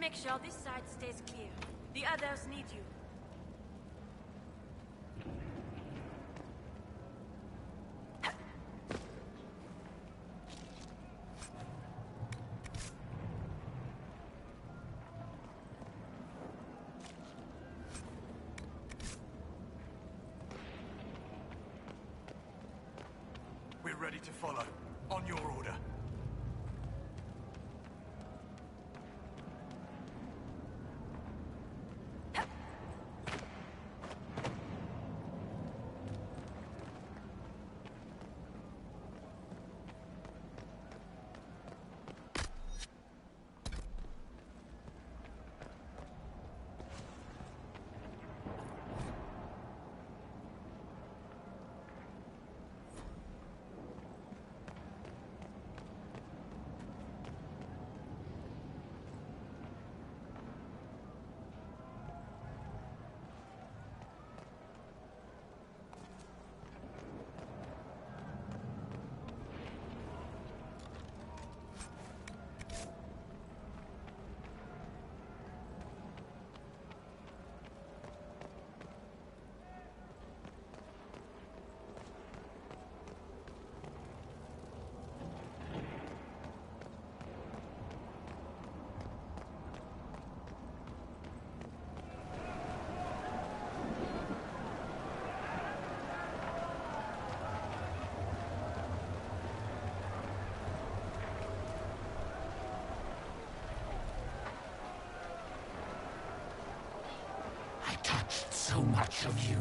make sure this side stays clear. The others need you. We're ready to follow. On your order. So much of you.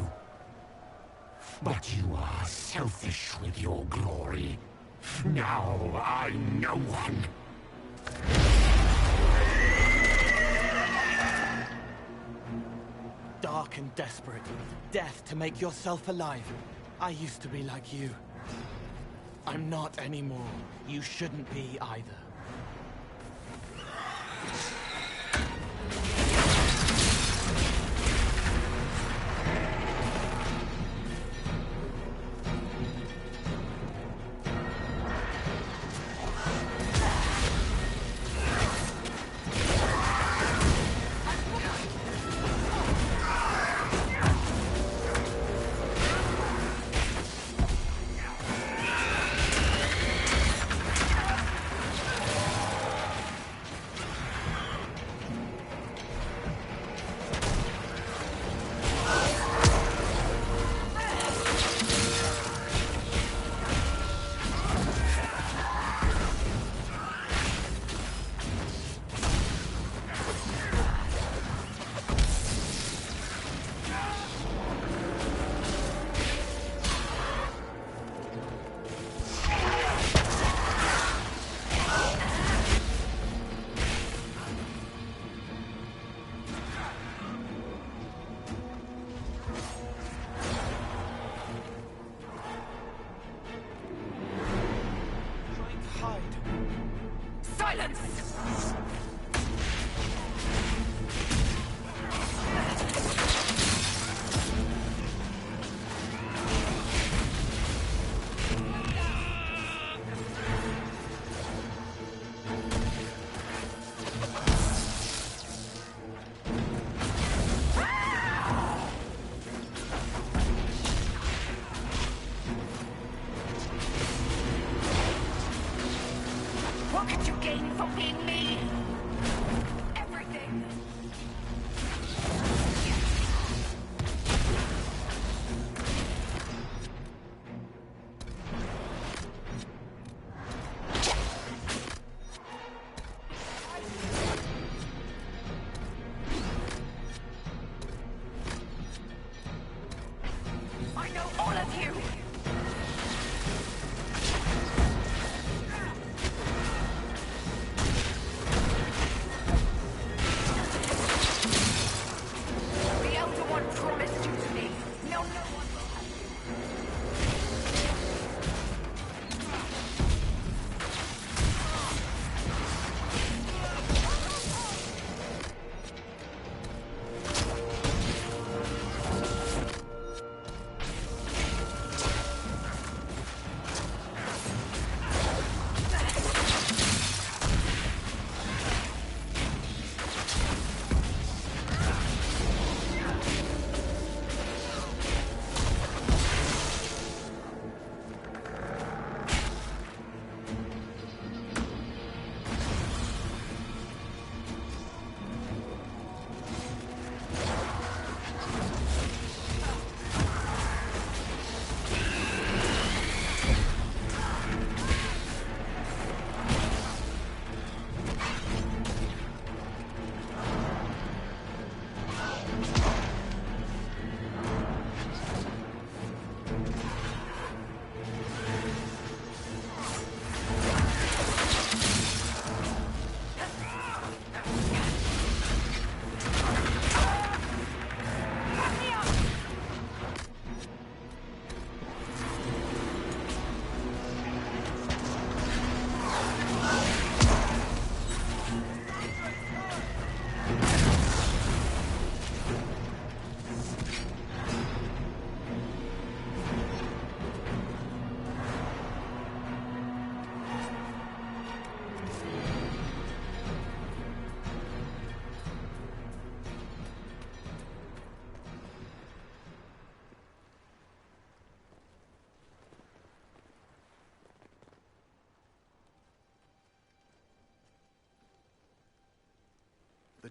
But you are selfish with your glory. Now I'm no one. Dark and desperate. Death to make yourself alive. I used to be like you. I'm not anymore. You shouldn't be either.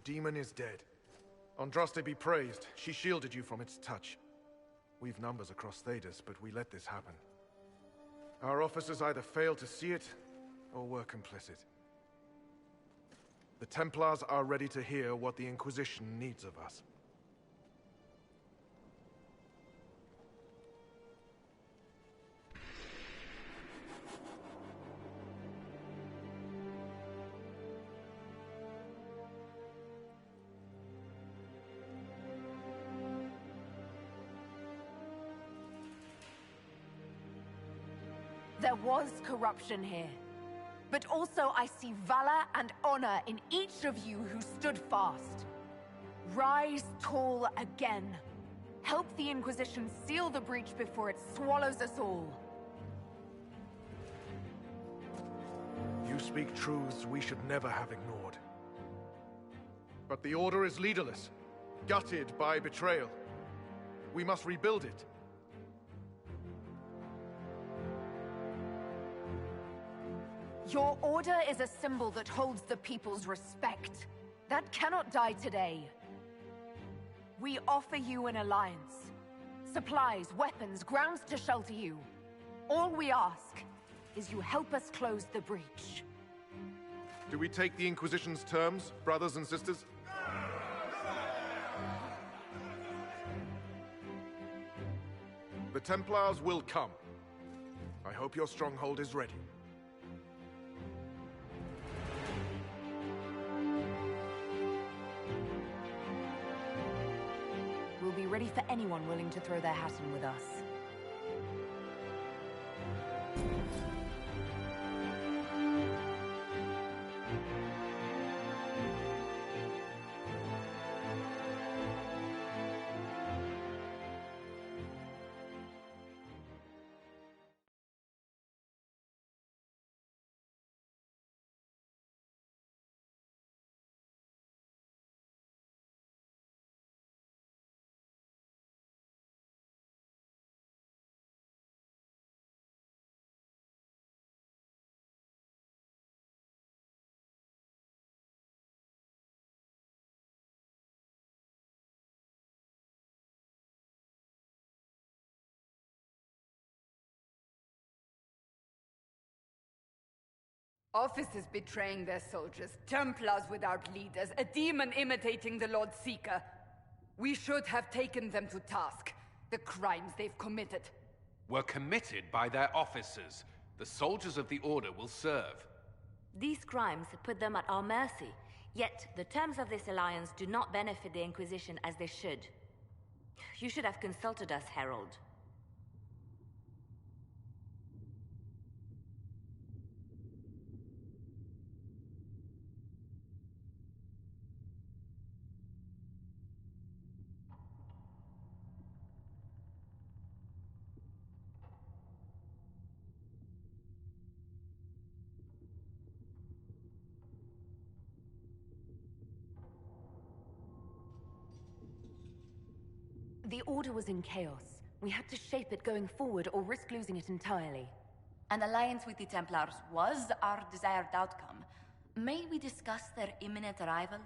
The demon is dead. Andraste be praised. She shielded you from its touch. We've numbers across Thedas, but we let this happen. Our officers either failed to see it, or were complicit. The Templars are ready to hear what the Inquisition needs of us. There was corruption here. But also I see valor and honor in each of you who stood fast. Rise tall again. Help the Inquisition seal the breach before it swallows us all. You speak truths we should never have ignored. But the Order is leaderless, gutted by betrayal. We must rebuild it. Your Order is a symbol that holds the people's respect. That cannot die today. We offer you an alliance. Supplies, weapons, grounds to shelter you. All we ask is you help us close the breach. Do we take the Inquisition's terms, brothers and sisters? The Templars will come. I hope your stronghold is ready. We'll be ready for anyone willing to throw their hat in with us. Officers betraying their soldiers, Templars without leaders, a demon imitating the Lord Seeker. We should have taken them to task. The crimes they've committed. Were committed by their officers. The soldiers of the Order will serve. These crimes put them at our mercy, yet the terms of this alliance do not benefit the Inquisition as they should. You should have consulted us, Herald. The Order was in chaos. We had to shape it going forward or risk losing it entirely. An alliance with the Templars was our desired outcome. May we discuss their imminent arrival?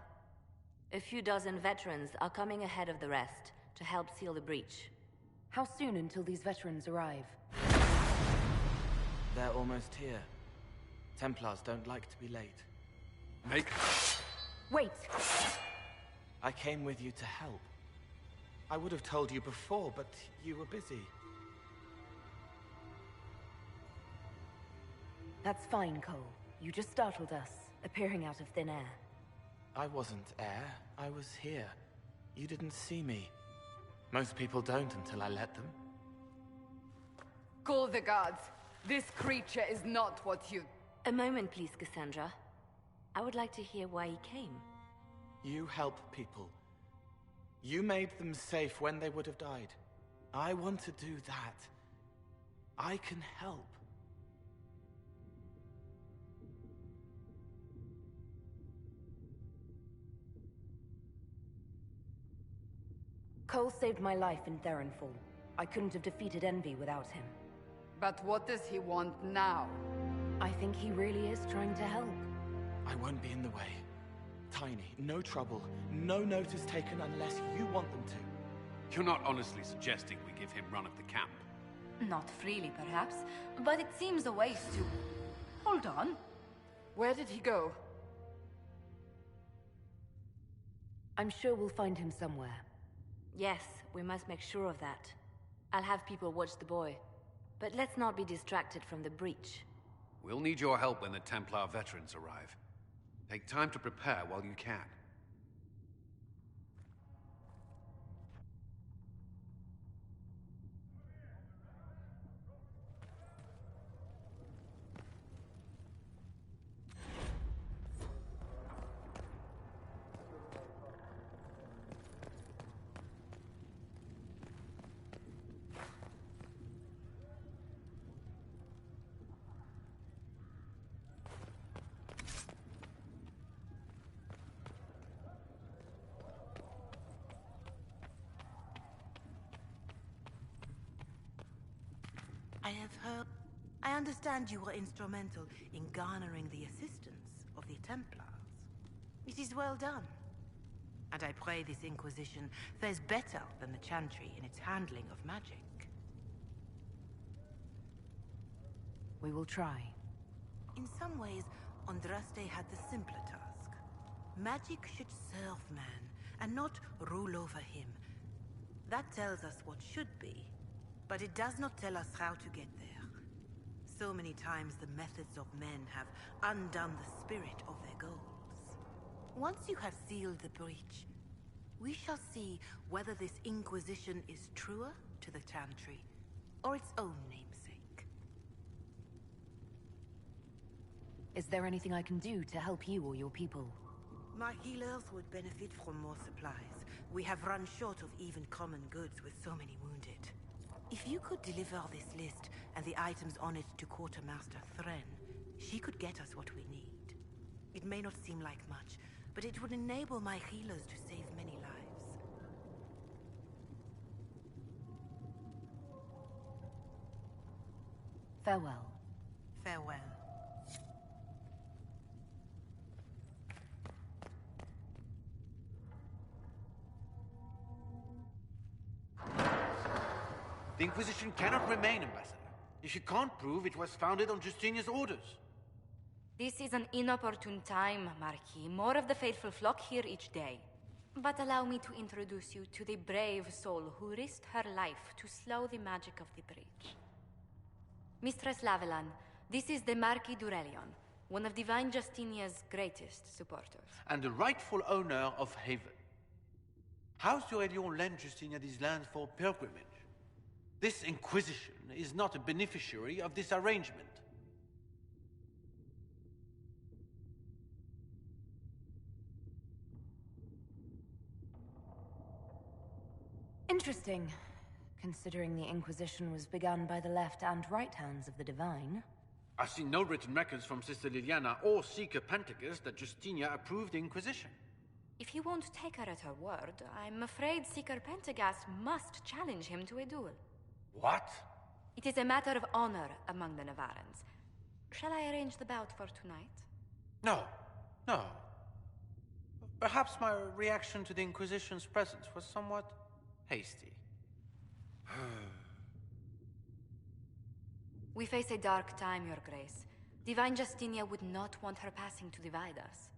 A few dozen veterans are coming ahead of the rest to help seal the breach. How soon until these veterans arrive? They're almost here. Templars don't like to be late. Make... Wait! I came with you to help. I would have told you before, but you were busy. That's fine, Cole. You just startled us, appearing out of thin air. I wasn't air. I was here. You didn't see me. Most people don't until I let them. Call the guards. This creature is not what you... A moment, please, Cassandra. I would like to hear why he came. You help people. You made them safe when they would have died. I want to do that. I can help. Cole saved my life in Theronfall. I couldn't have defeated Envy without him. But what does he want now? I think he really is trying to help. I won't be in the way. Tiny, no trouble. No notice taken unless you want them to. You're not honestly suggesting we give him run of the camp? Not freely, perhaps, but it seems a waste to... Hold on. Where did he go? I'm sure we'll find him somewhere. Yes, we must make sure of that. I'll have people watch the boy. But let's not be distracted from the breach. We'll need your help when the Templar veterans arrive. Take time to prepare while you can. I understand you were instrumental in garnering the assistance of the Templars. It is well done. And I pray this Inquisition fares better than the Chantry in its handling of magic. We will try. In some ways, Andraste had the simpler task. Magic should serve man, and not rule over him. That tells us what should be, but it does not tell us how to get there. So many times the methods of men have undone the spirit of their goals. Once you have sealed the breach, we shall see whether this Inquisition is truer to the Chantry, or its own namesake. Is there anything I can do to help you or your people? My healers would benefit from more supplies. We have run short of even common goods with so many wounded. If you could deliver this list and the items on it to Quartermaster Threnn, she could get us what we need. It may not seem like much, but it would enable my healers to save many lives. Farewell. Farewell. The Inquisition cannot remain, Ambassador, if you can't prove it was founded on Justinia's orders. This is an inopportune time, Marquis. More of the faithful flock here each day. But allow me to introduce you to the brave soul who risked her life to slow the magic of the breach. Mistress Lavelan, this is the Marquis d'Aurelion, one of Divine Justinia's greatest supporters. And the rightful owner of Haven. House d'Aurelion lent Justinia these lands for pilgrimage. This Inquisition is not a beneficiary of this arrangement. Interesting, considering the Inquisition was begun by the left and right hands of the Divine. I've seen no written records from Sister Liliana or Seeker Pentagast that Justinia approved the Inquisition. If you won't take her at her word, I'm afraid Seeker Pentagast must challenge him to a duel. What? It is a matter of honor among the Navarrans. Shall I arrange the bout for tonight? No. No. Perhaps my reaction to the Inquisition's presence was somewhat hasty. We face a dark time, Your Grace. Divine Justinia would not want her passing to divide us.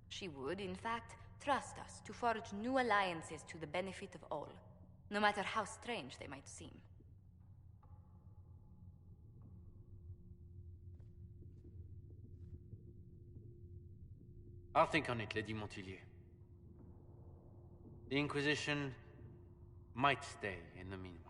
She would, in fact, trust us to forge new alliances to the benefit of all, no matter how strange they might seem. I'll think on it, Lady Montilyet. The Inquisition might stay in the meanwhile.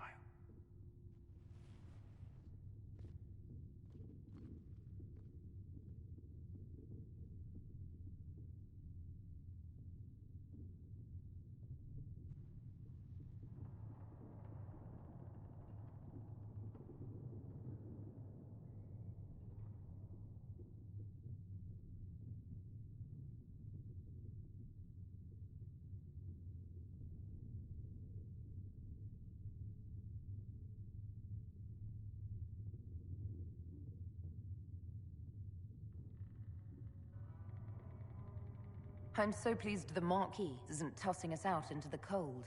I'm so pleased the Marquis isn't tossing us out into the cold.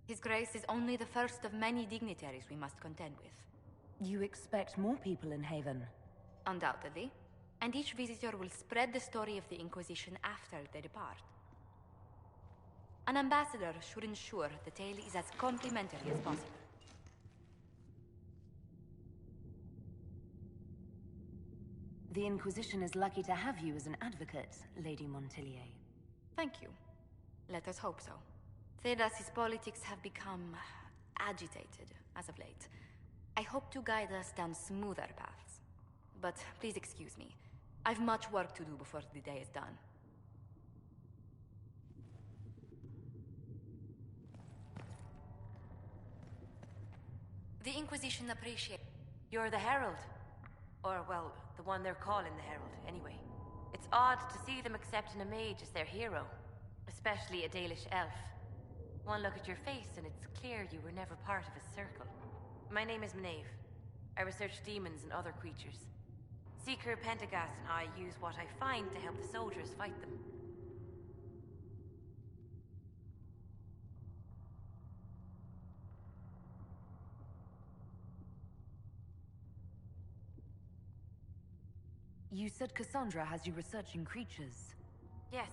His Grace is only the first of many dignitaries we must contend with. You expect more people in Haven? Undoubtedly. And each visitor will spread the story of the Inquisition after they depart. An ambassador should ensure the tale is as complimentary as possible. The Inquisition is lucky to have you as an advocate, Lady Montilyet. Thank you. Let us hope so. Thedas's politics have become agitated as of late. I hope to guide us down smoother paths. But please excuse me. I've much work to do before the day is done. The Inquisition appreciates... You're the Herald. Or, well, the one they're calling the Herald, anyway. It's odd to see them accepting a mage as their hero. Especially a Dalish elf. One look at your face and it's clear you were never part of a circle. My name is Maeve. I research demons and other creatures. Seeker Pentagast and I use what I find to help the soldiers fight them. You said Cassandra has you researching creatures. Yes.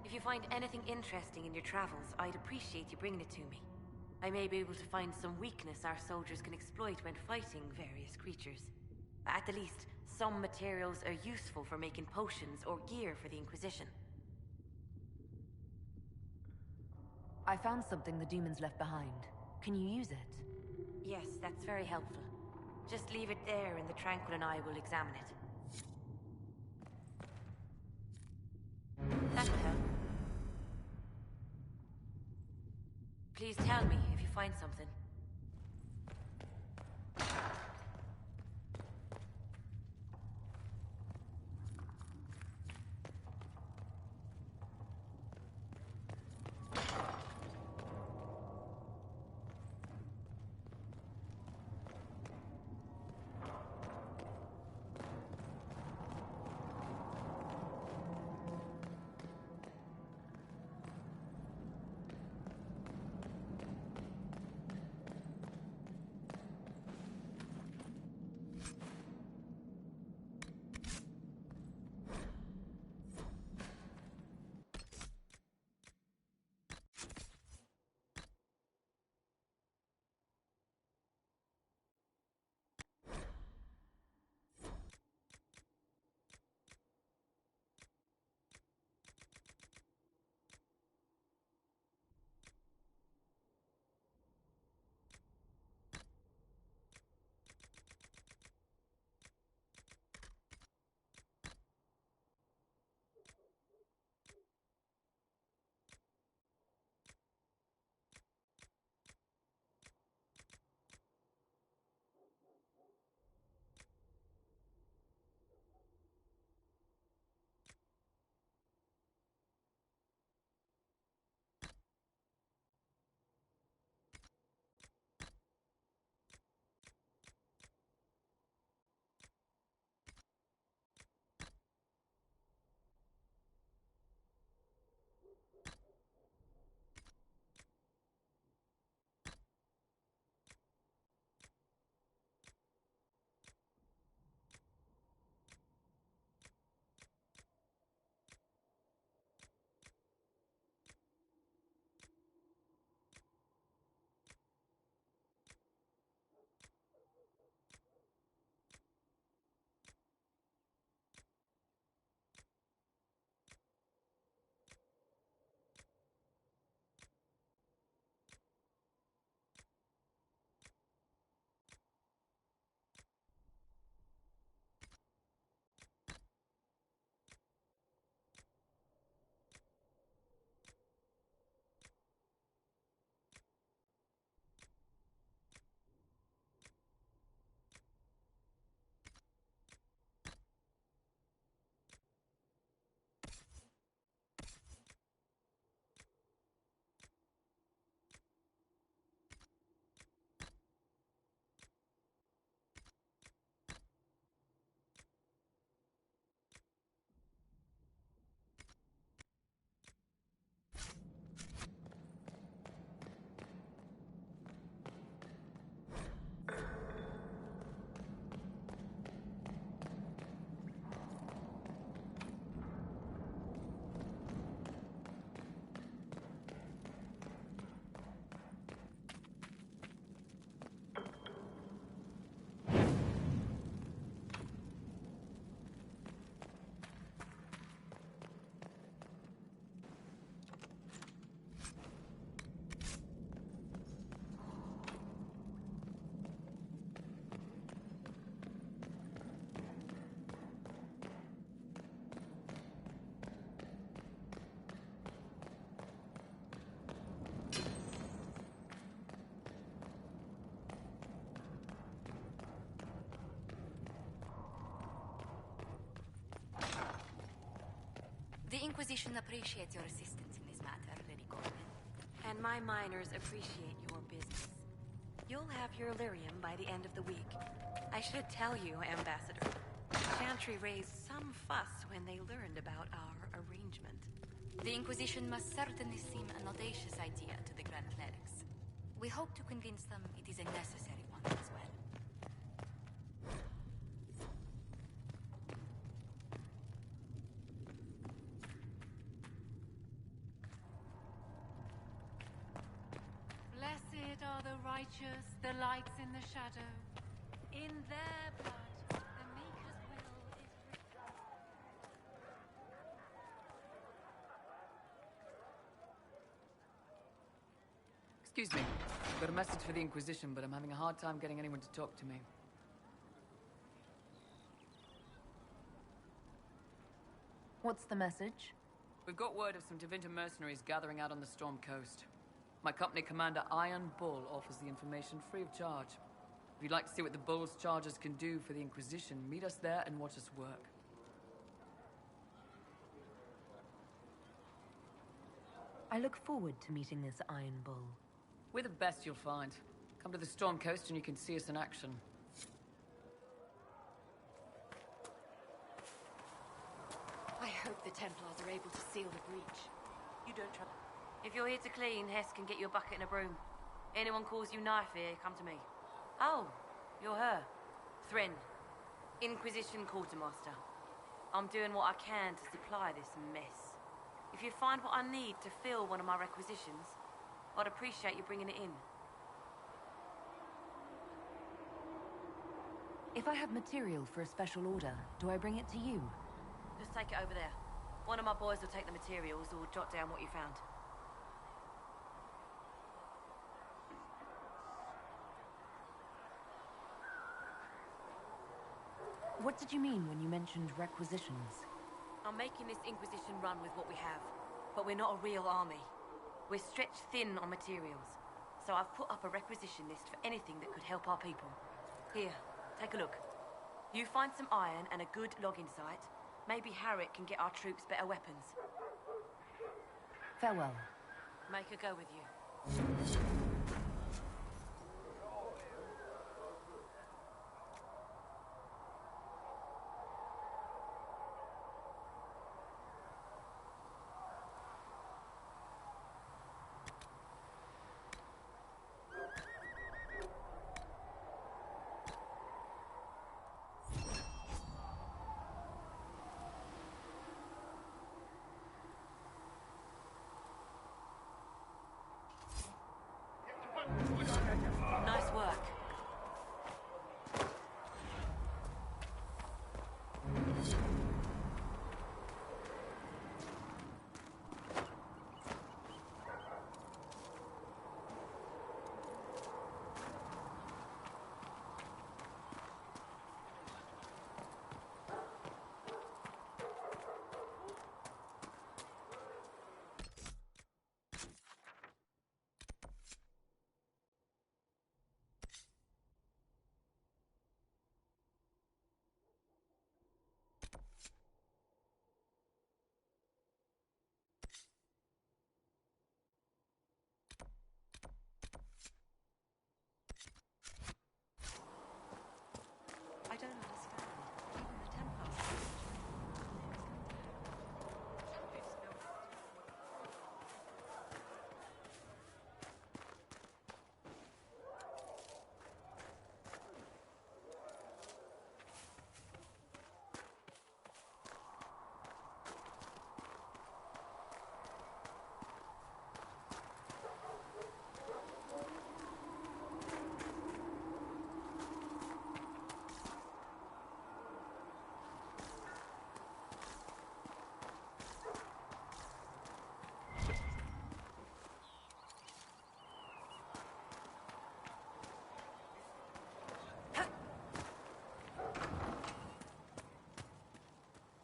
If you find anything interesting in your travels, I'd appreciate you bringing it to me. I may be able to find some weakness our soldiers can exploit when fighting various creatures. At the least, some materials are useful for making potions or gear for the Inquisition. I found something the demons left behind. Can you use it? Yes, that's very helpful. Just leave it there and the Tranquil and I will examine it. That'll help. Please tell me if you find something. Inquisition appreciates your assistance in this matter, Lady Coleman. And my miners appreciate your business. You'll have your lyrium by the end of the week. I should tell you, Ambassador. Chantry raised some fuss when they learned about our arrangement. The Inquisition must certainly seem an audacious idea to the Grand Clerics. We hope to convince them it is a necessary one as well. Blessed are the righteous, the lights in the shadow. In their blood, the Maker's will is written. Excuse me. I've got a message for the Inquisition, but I'm having a hard time getting anyone to talk to me. What's the message? We've got word of some Tevinter mercenaries gathering out on the Storm Coast. My company commander, Iron Bull, offers the information free of charge. If you'd like to see what the Bull's charges can do for the Inquisition, meet us there and watch us work. I look forward to meeting this Iron Bull. We're the best you'll find. Come to the Storm Coast and you can see us in action. I hope the Templars are able to seal the breach. You don't trust. If you're here to clean, Hess can get you a bucket and a broom. Anyone calls you knife here, come to me. Oh, you're her. Thrin, Inquisition Quartermaster. I'm doing what I can to supply this mess. If you find what I need to fill one of my requisitions, I'd appreciate you bringing it in. If I have material for a special order, do I bring it to you? Just take it over there. One of my boys will take the materials or jot down what you found. What did you mean when you mentioned requisitions? I'm making this Inquisition run with what we have, but we're not a real army. We're stretched thin on materials, so I've put up a requisition list for anything that could help our people. Here, take a look. You find some iron and a good logging site, maybe Harrick can get our troops better weapons. Farewell. Make her go with you. Nice work. I don't understand. Even the Templars.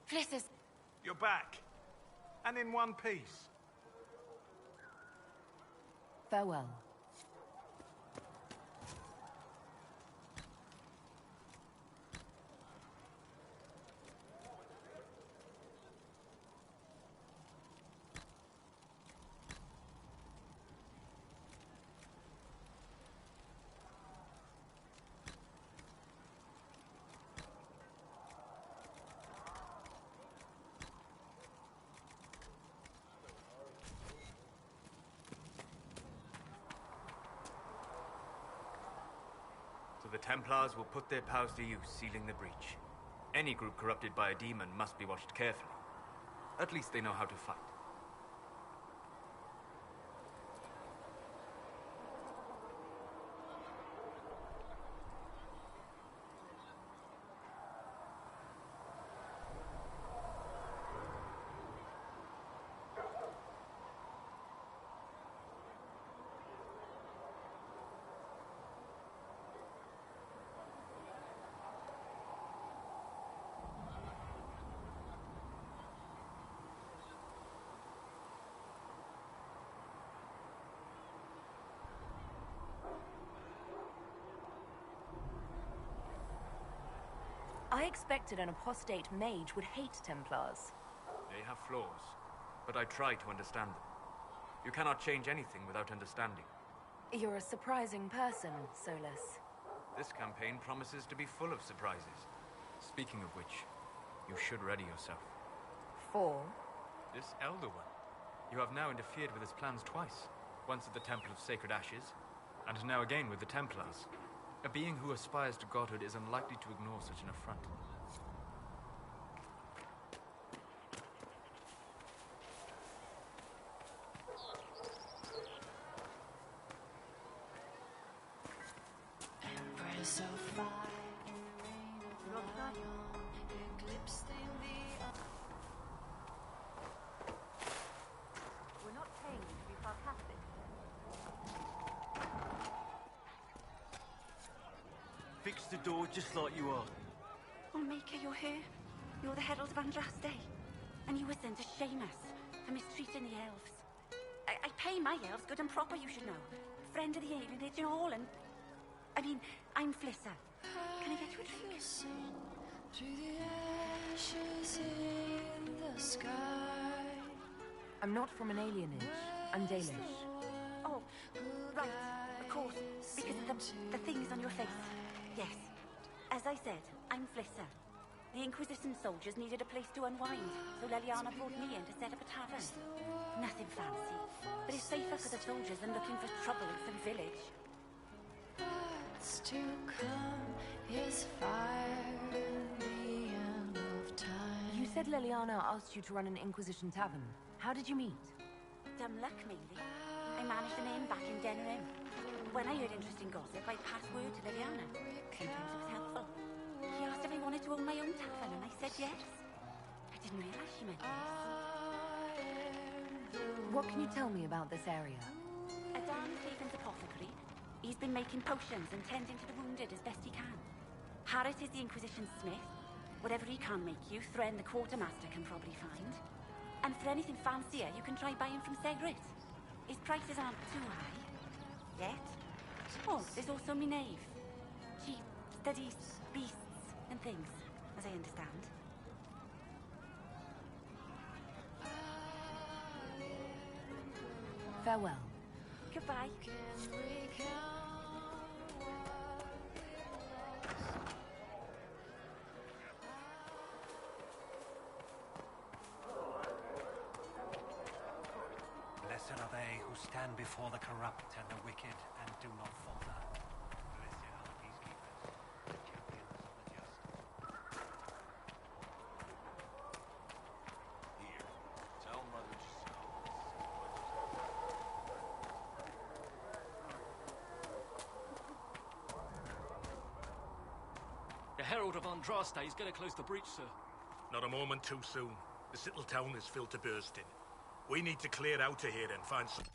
Places. You're back. And in one piece. Farewell. the Templars will put their powers to use, sealing the breach. Any group corrupted by a demon must be watched carefully. At least they know how to fight. I expected an apostate mage would hate Templars. They have flaws, but I try to understand them. You cannot change anything without understanding. You're a surprising person, Solas. This campaign promises to be full of surprises. Speaking of which, you should ready yourself. For? This Elder One. You have now interfered with his plans twice. Once at the Temple of Sacred Ashes, and now again with the Templars. A being who aspires to godhood is unlikely to ignore such an affront. Empress of fire, reign of lion, eclipsing the... We're not paying you to be sarcastic. Fix the door just like you are. Oh, Maker, you're here. You're the Herald of Andraste. And you were sent to shame us for mistreating the elves. I pay my elves good and proper, you should know. Friend of the alienage and all, and... I mean, I'm Flissa. Can I get you a drink? Through the ashes in the sky. I'm not from an alienage. I'm Dalish. Oh, right, of course. Because of the things on your face. Yes. As I said, I'm Flissa. The Inquisition soldiers needed a place to unwind, so Leliana brought me in to set up a tavern. Nothing fancy, but it's safer for the soldiers than looking for trouble in some village. What's to come is fire in the end of time. You said Leliana asked you to run an Inquisition tavern. How did you meet? Dumb luck, mainly. I managed an inn back in Denerim. When I heard interesting gossip, I passed word to Leliana. Sometimes it was helpful. She asked if I wanted to own my own tavern, and I said yes. I didn't realize she meant this. What can you tell me about this area? Adan Haven's apothecary. He's been making potions and tending to the wounded as best he can. Harrit is the Inquisition smith. Whatever he can't make you, Thren the quartermaster can probably find. And for anything fancier, you can try buying from Segrit. His prices aren't too high. Yet. Oh, there's also Minave. She studies beasts and things, as I understand. Farewell. Goodbye. Blessed are they who stand before the corrupt and the wicked and do not falter. Blessed are the peacekeepers, the champions of the just. Here, tell Mother Giselle. The Herald of Andraste is going to close the breach, sir. Not a moment too soon. This little town is filled to bursting. We need to clear out of here and find some...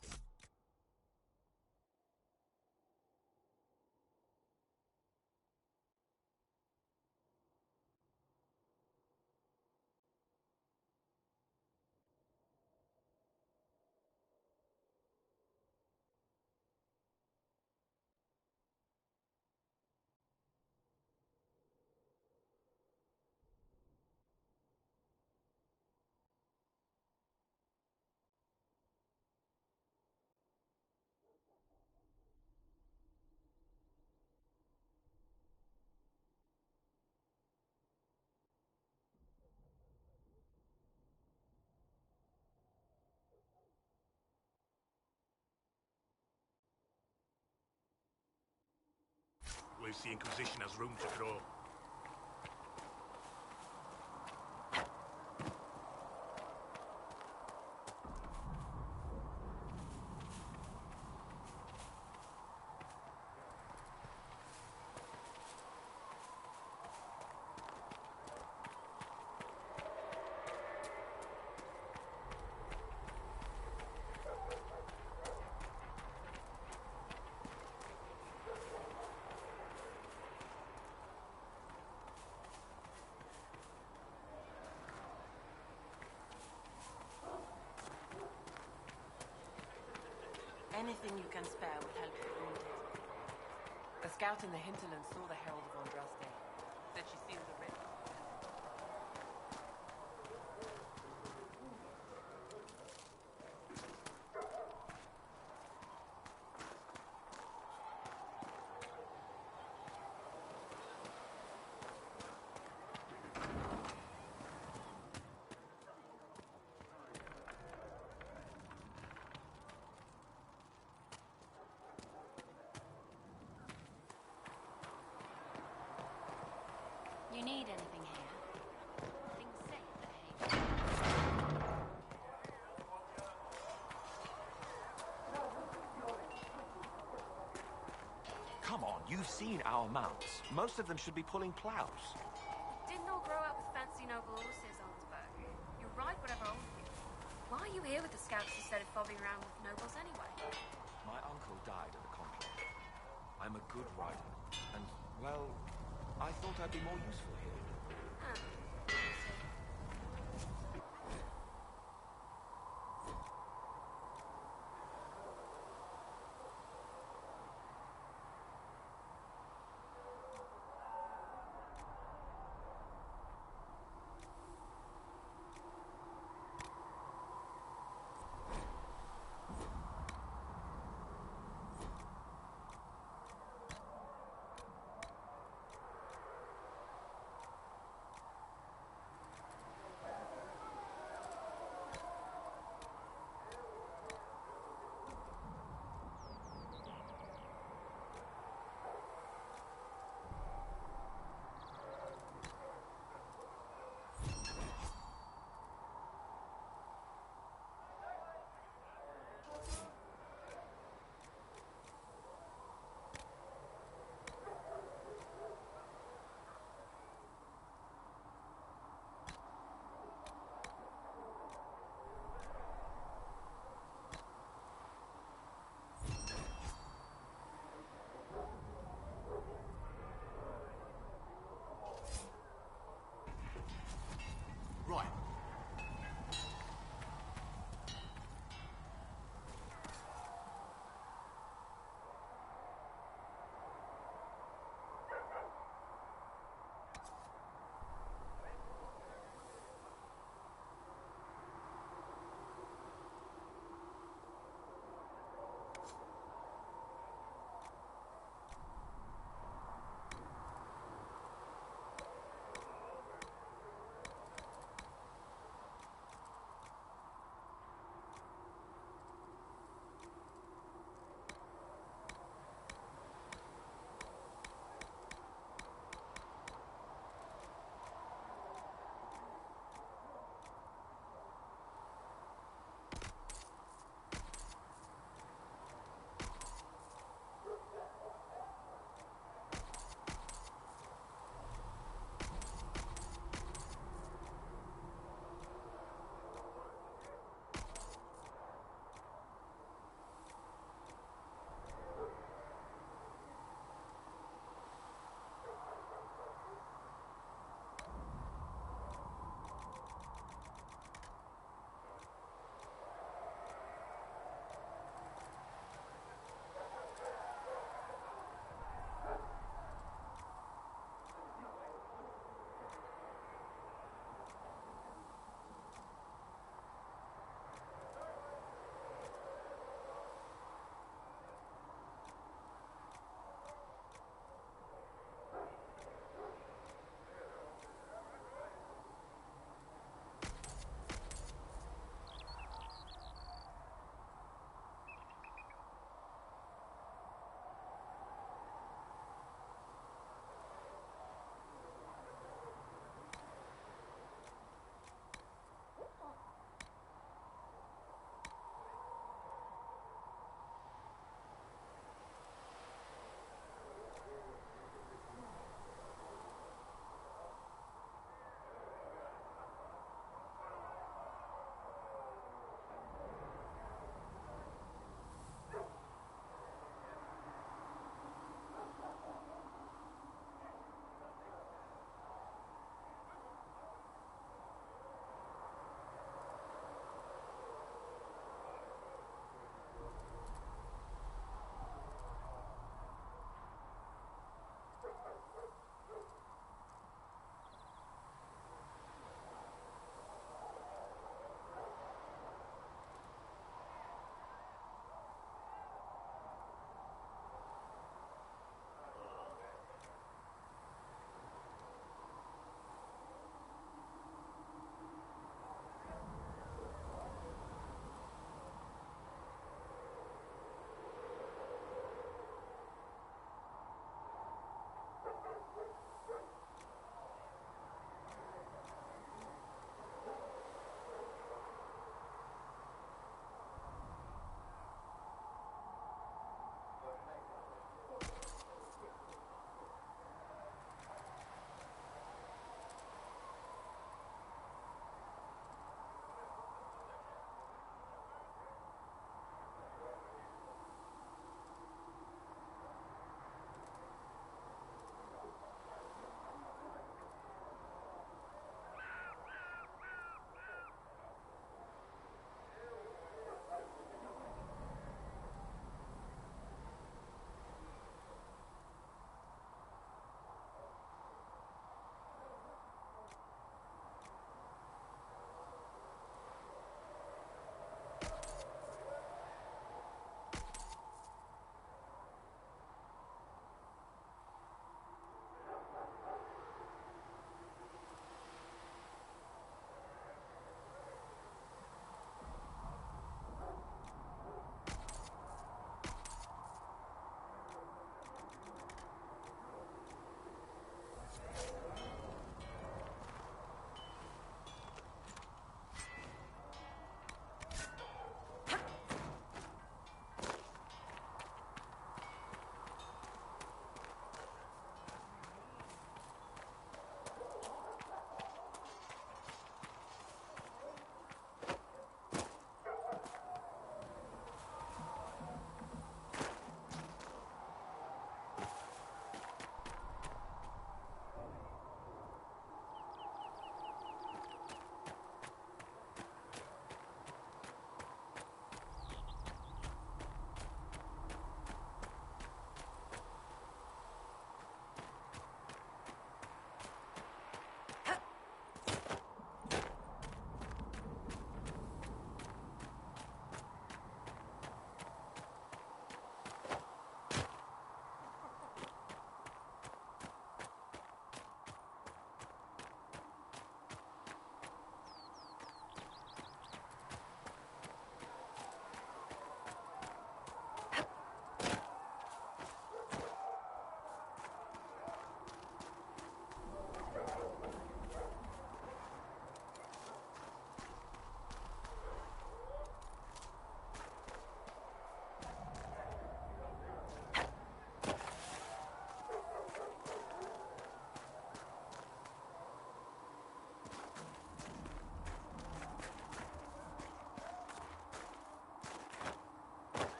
loose, the Inquisition has room to grow. Anything you can spare will help the wounded. A scout in the hinterland saw the Herald of Andraste. Said she sealed the rift. You need anything here? Things safe at Come on, you've seen our mounts. Most of them should be pulling plows. Didn't all grow up with fancy noble horses, Oldsberg. You're right, whatever old you. Why are you here with the scouts instead of fobbing around with nobles anyway? My uncle died at the conclave. I'm a good rider, and, well, I thought I'd be more useful here.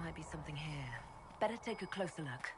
might be something here. Better take a closer look.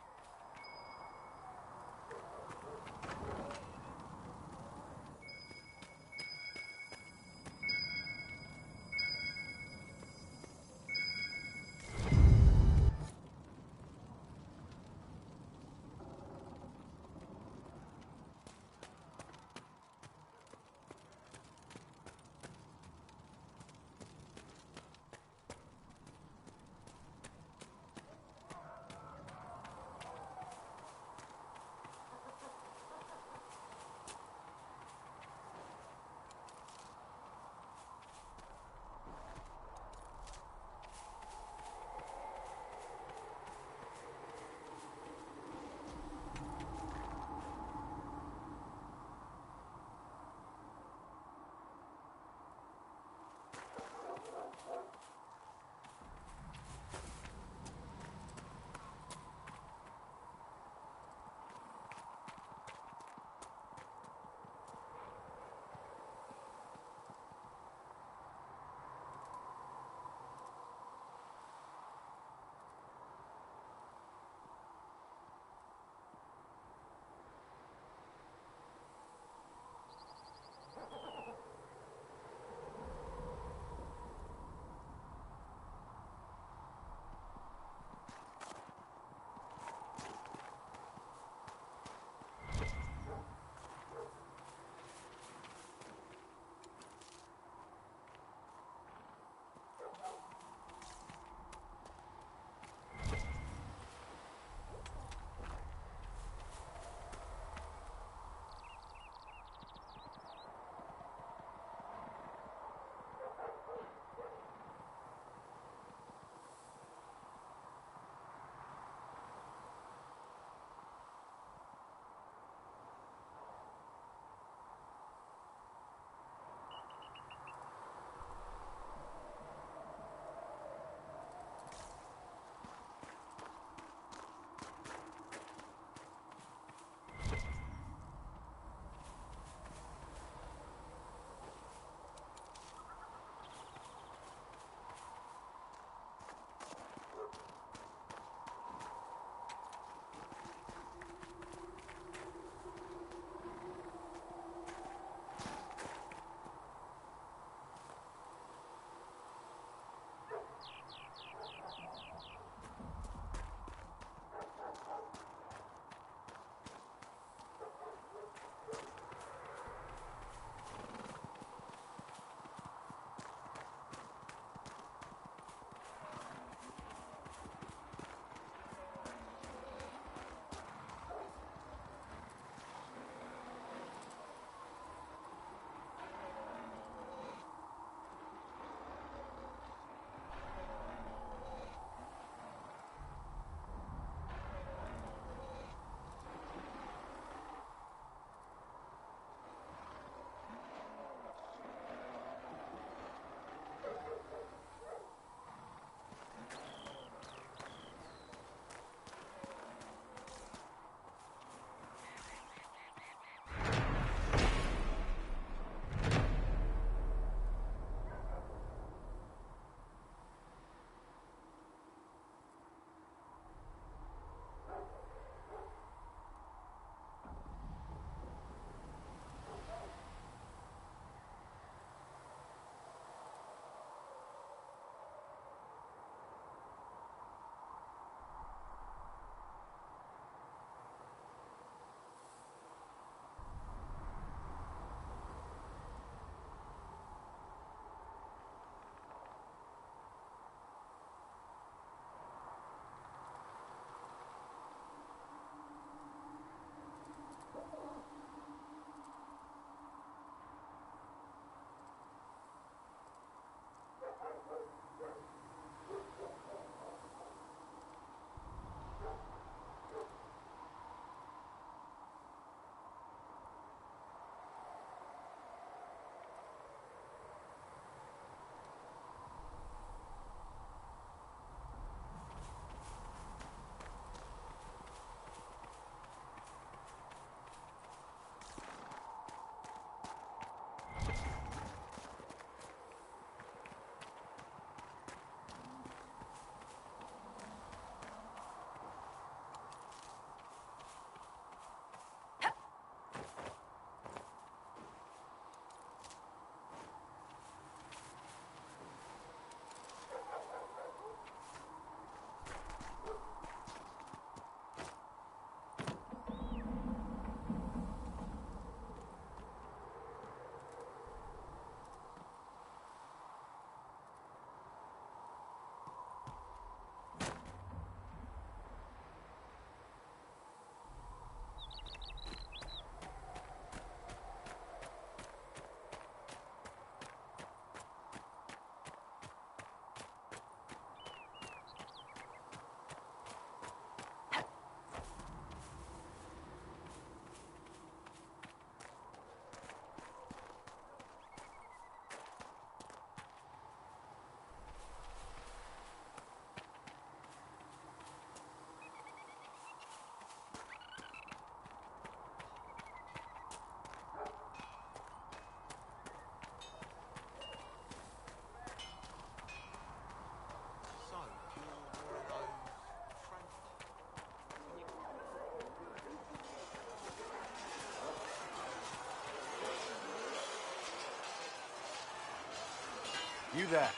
You there.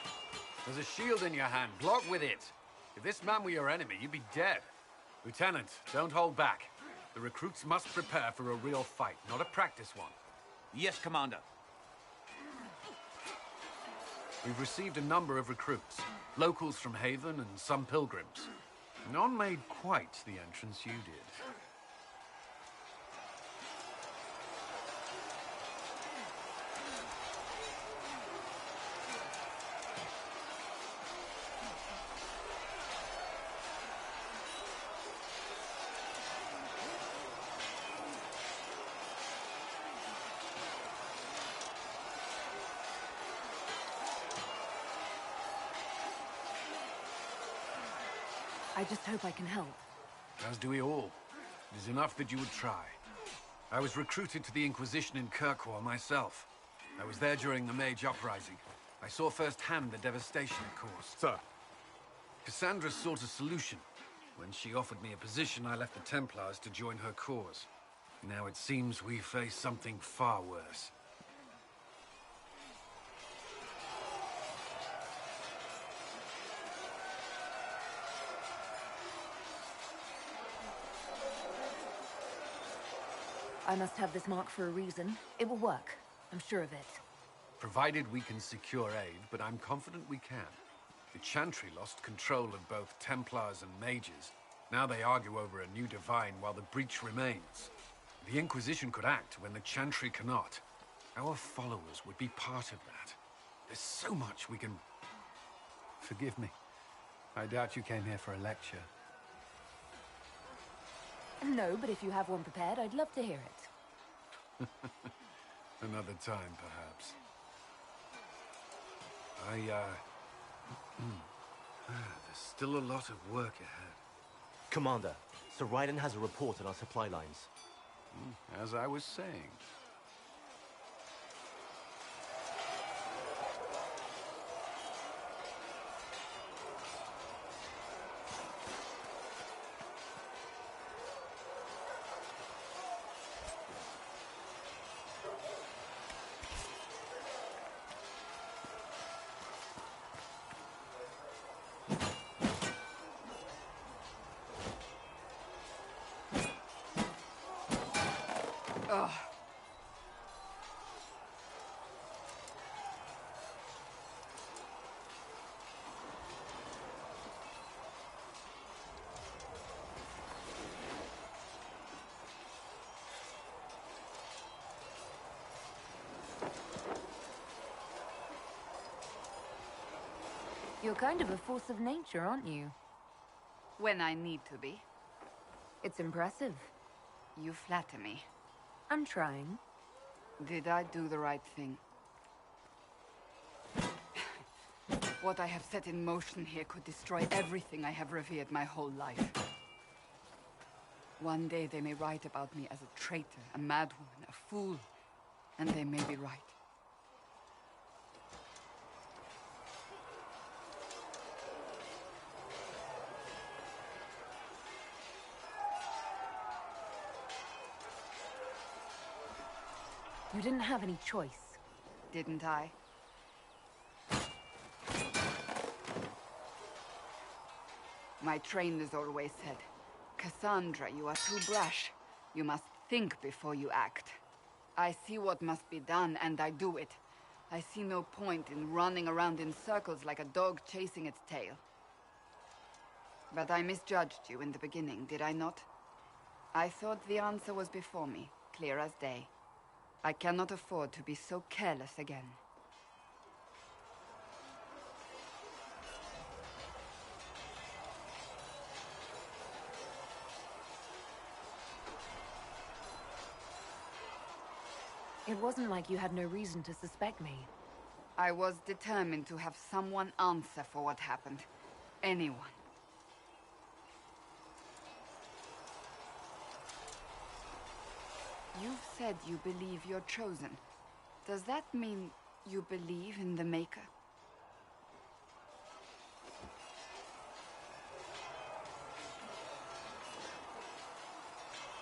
There's a shield in your hand. Block with it. If this man were your enemy, you'd be dead. Lieutenant, don't hold back. The recruits must prepare for a real fight, not a practice one. Yes, Commander. We've received a number of recruits. Locals from Haven and some pilgrims. None made quite the entrance you did. I just hope I can help. As do we all. It is enough that you would try. I was recruited to the Inquisition in Kirkwall myself. I was there during the Mage Uprising. I saw firsthand the devastation it caused. Sir. Cassandra sought a solution. When she offered me a position, I left the Templars to join her cause. Now it seems we face something far worse. I must have this mark for a reason. It will work. I'm sure of it. Provided we can secure aid, but I'm confident we can. The Chantry lost control of both Templars and Mages. Now they argue over a new Divine while the breach remains. The Inquisition could act when the Chantry cannot. Our followers would be part of that. There's so much we can... Forgive me. I doubt you came here for a lecture. No, but if you have one prepared, I'd love to hear it. Another time, perhaps. There's still a lot of work ahead. Commander, Sir Raiden has a report on our supply lines. As I was saying. Ugh. You're kind of a force of nature, aren't you? When I need to be. It's impressive. You flatter me. I'm trying. Did I do the right thing? What I have set in motion here could destroy everything I have revered my whole life. One day they may write about me as a traitor, a madwoman, a fool, and they may be right. You didn't have any choice. Didn't I? My trainers always said, Cassandra, you are too brash. You must think before you act. I see what must be done, and I do it. I see no point in running around in circles like a dog chasing its tail. But I misjudged you in the beginning, did I not? I thought the answer was before me, clear as day. I cannot afford to be so careless again. It wasn't like you had no reason to suspect me. I was determined to have someone answer for what happened. Anyone. You've said you believe you're chosen. Does that mean you believe in the Maker?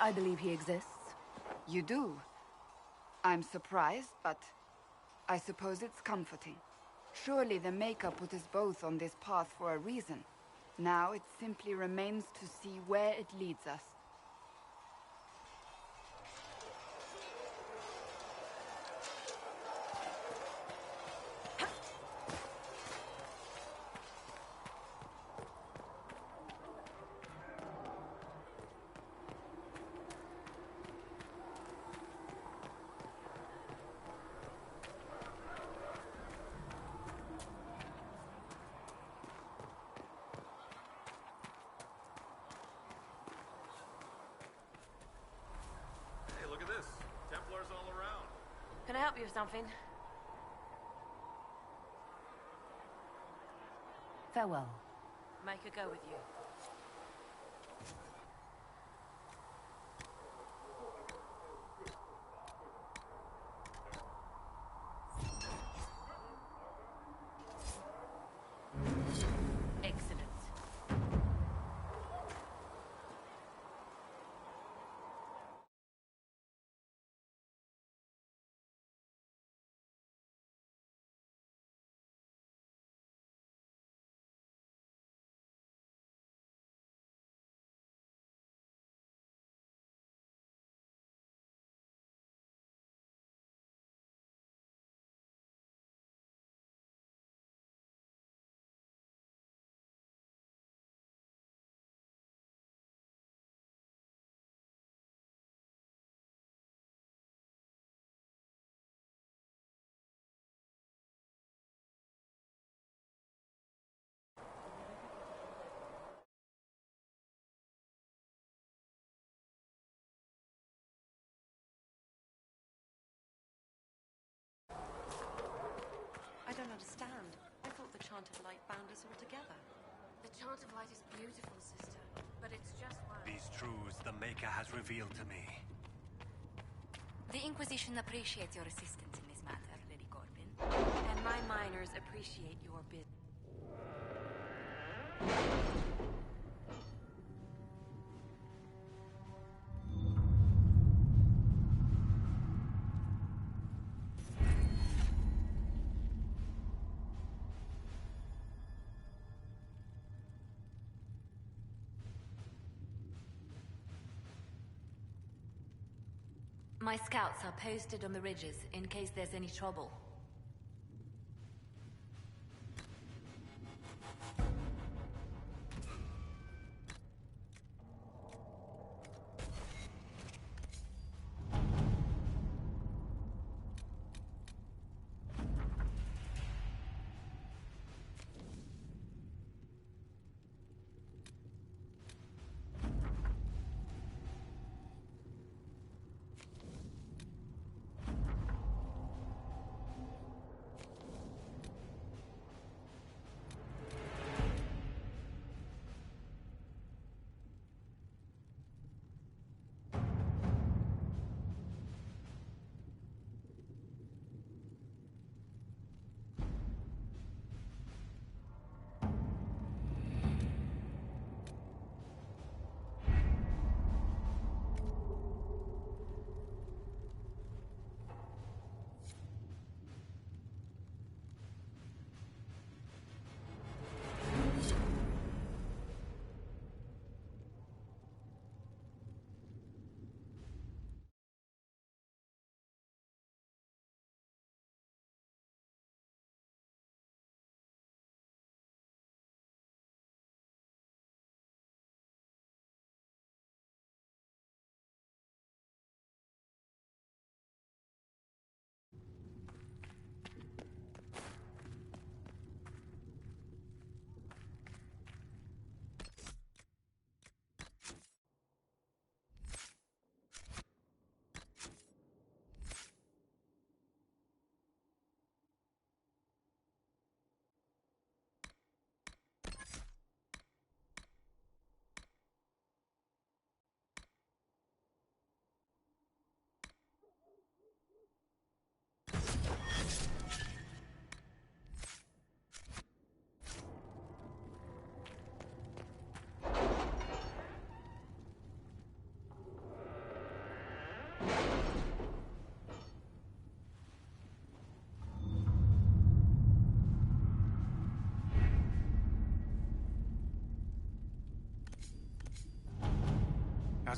I believe he exists. You do? I'm surprised, but I suppose it's comforting. Surely the Maker put us both on this path for a reason. Now it simply remains to see where it leads us. Hey, look at this. Templars all around. Can I help you with something? Farewell. Make a go with you. Excellent. I don't understand. I thought the Chant of Light bound us all together. The Chant of Light is beautiful, sister, but it's just words. These truths the Maker has revealed to me. The Inquisition appreciates your assistance in this matter, Lady Corbin. And my miners appreciate your bid. My scouts are posted on the ridges in case there's any trouble.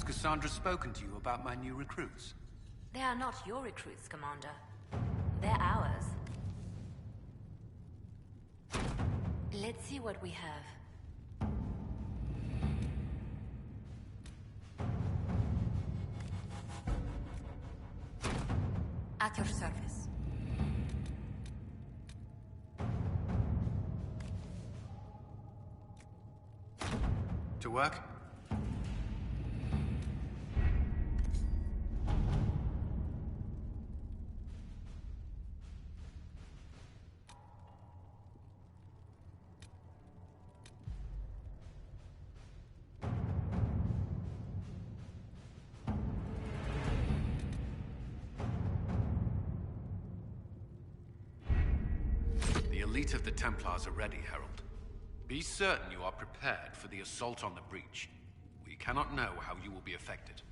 Has Cassandra spoken to you about my new recruits? They are not your recruits, Commander. They're ours. Let's see what we have. At your service. To work? The elite of the Templars are ready, Herald. Be certain you are prepared for the assault on the breach. We cannot know how you will be affected.